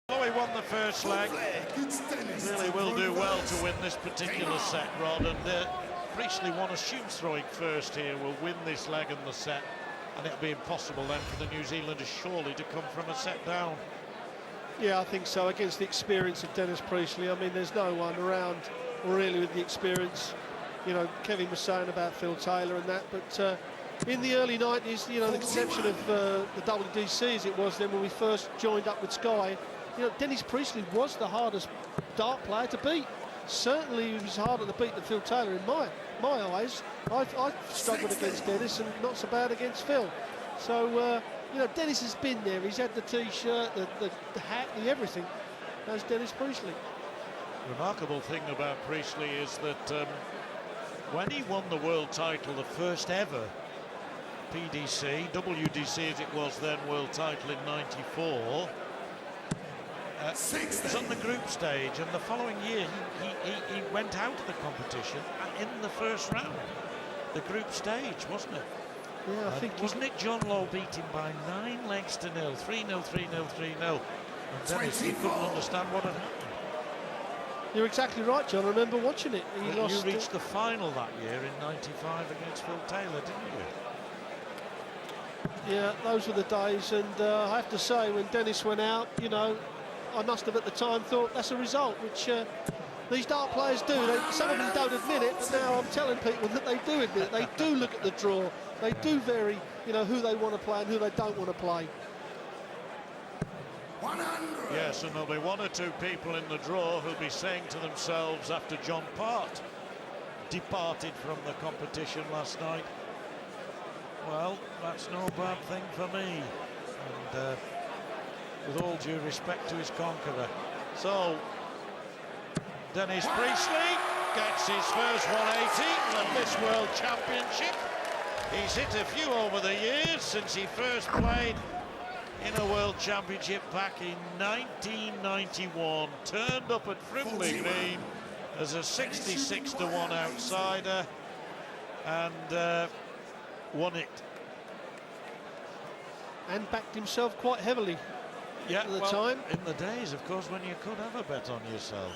Although he won the first leg, really will do well to win this particular set, Rod. And Priestley won a shoe throwing first here, will win this leg and the set, and it'll be impossible then for the New Zealanders surely to come from a set down. Yeah, I think so, against the experience of Dennis Priestley. I mean, there's no one around really with the experience. You know, Kevin was saying about Phil Taylor and that, but in the early 90s, you know, the conception of the WDC as it was then when we first joined up with Sky, you know, Dennis Priestley was the hardest dart player to beat. Certainly he was harder to beat than Phil Taylor in my eyes. I've struggled against Dennis and not so bad against Phil. So, you know, Dennis has been there. He's had the T-shirt, the hat, the everything. That's Dennis Priestley. Remarkable thing about Priestley is that when he won the world title, the first ever PDC, WDC as it was then, world title in '94, it was on the group stage, and the following year he went out of the competition in the first round. The group stage, wasn't it? Yeah, I think wasn't it John Lowe beat him by 9 legs to 0, 3-0, 3-0, 3-0, and Dennis, he couldn't understand what had happened. You're exactly right, John. I remember watching it. You reached the final that year in '95 against Phil Taylor, didn't you? Yeah, those were the days, and I have to say, when Dennis went out, you know, I must have at the time thought that's a result, which these dart players do. Some of them don't admit it, but now I'm telling people that they do admit it. They do look at the draw. They do vary, you know, who they want to play and who they don't want to play. 100. Yes, and there'll be one or two people in the draw who'll be saying to themselves after John Part departed from the competition last night, well, that's no bad thing for me. And with all due respect to his conqueror. So, Dennis Priestley gets his first 180 at this World Championship. He's hit a few over the years since he first played in a World Championship back in 1991. Turned up at Frimley Green as a 66-to-1 outsider and won it. And backed himself quite heavily. Yeah, at the well, time. In the days, of course, when you could have a bet on yourself.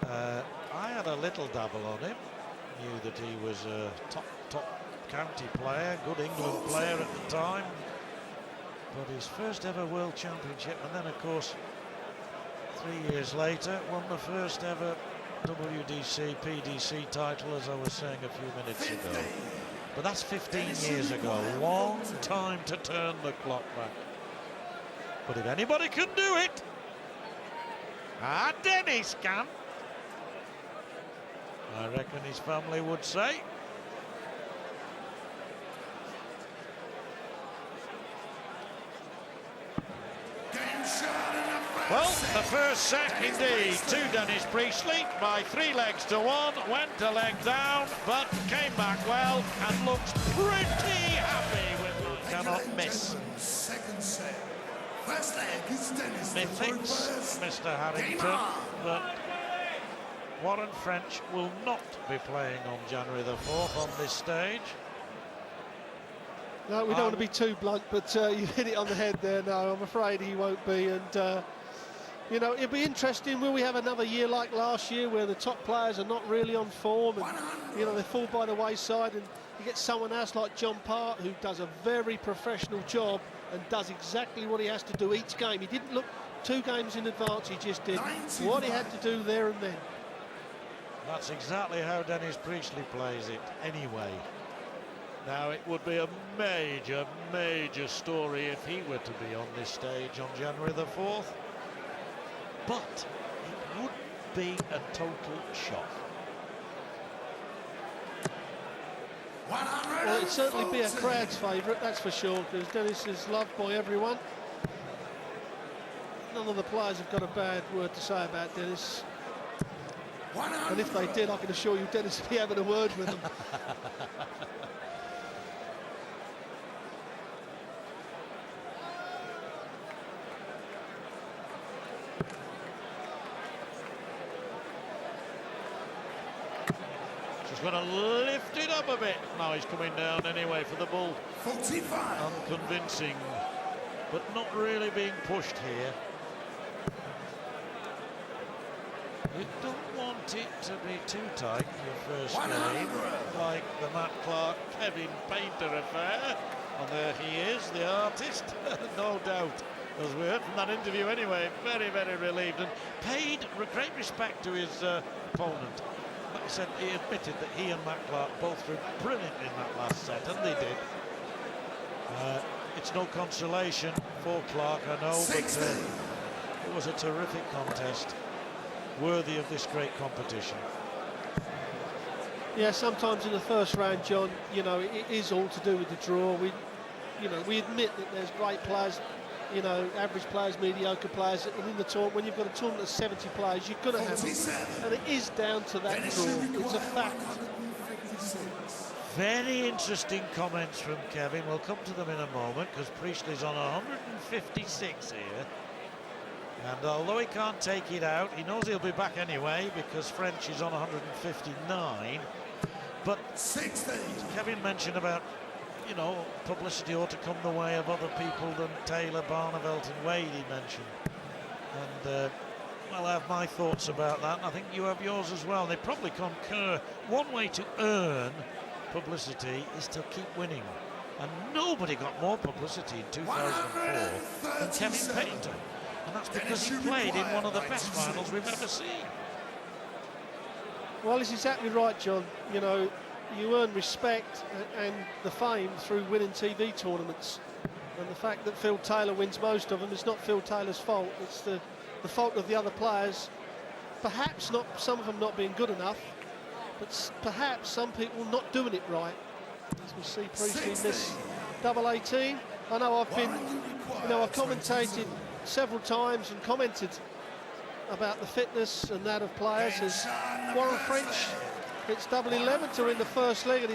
I had a little dabble on him. Knew that he was a top county player, good England player at the time. But his first ever World Championship, and then, of course, 3 years later, won the first ever WDC, PDC title, as I was saying a few minutes ago. But that's 15 years ago. Long time to turn the clock back. But if anybody can do it, Dennis can. I reckon his family would say. Well, the first set indeed to Dennis Priestley by 3 legs to 1, went a leg down, but came back well and looks pretty happy with it. Cannot miss. Second set. First leg is Dennis. Methinks, Mr. Harrington, that Warren French will not be playing on January the 4th on this stage. No, we don't want to be too blunt, but you hit it on the head there. No, I'm afraid he won't be. And, you know, it'll be interesting. Will we have another year like last year where the top players are not really on form and, you know, they fall by the wayside, and you get someone else like John Part who does a very professional job and does exactly what he has to do each game. He didn't look 2 games in advance, he just did what he had to do there and then. That's exactly how Dennis Priestley plays it anyway. Now, it would be a major, major story if he were to be on this stage on January the 4th. But it would be a total shock. Well, it'd certainly be a crowd's favourite, that's for sure, because Dennis is loved by everyone. None of the players have got a bad word to say about Dennis. And if they did, I can assure you Dennis would be having a word with them. She's going to lift it up a bit. Now he's coming down anyway for the ball. 45. Unconvincing, but not really being pushed here. You don't want it to be too tight your first game, like the Matt Clark, Kevin Painter affair. And there he is, the artist, no doubt. As we heard from that interview anyway, very, very relieved and paid great respect to his opponent. Like I said, he admitted that he and Matt Clark both threw brilliant in that last set, and they did. It's no consolation for Clark, I know, but it was a terrific contest, worthy of this great competition. Yeah, sometimes in the first round, John, you know, it is all to do with the draw. We admit that there's great players, you know, average players, mediocre players, and in the tournament, when you've got a tournament of 70 players, you're going to have them, and it is down to that draw. It's a fact. Very interesting comments from Kevin. We'll come to them in a moment, because Priestley's on 156 here. And although he can't take it out, he knows he'll be back anyway, because French is on 159. But Kevin mentioned about, you know, publicity ought to come the way of other people than Taylor, Barnevelt and Wade, he mentioned. And, well, I have my thoughts about that, and I think you have yours as well. They probably concur. One way to earn publicity is to keep winning. And nobody got more publicity in 2004 than Kevin Painter. And that's because he played in one of the best finals we've ever seen. Well, it's exactly right, John. You know, you earn respect and the fame through winning TV tournaments. And the fact that Phil Taylor wins most of them is not Phil Taylor's fault. It's the fault of the other players. Perhaps not some of them not being good enough, but perhaps some people not doing it right. As we see Priestley miss double 18. I know I've commentated several times and commented about the fitness and that of players. As Warren French hits double 11 to win the first leg, and he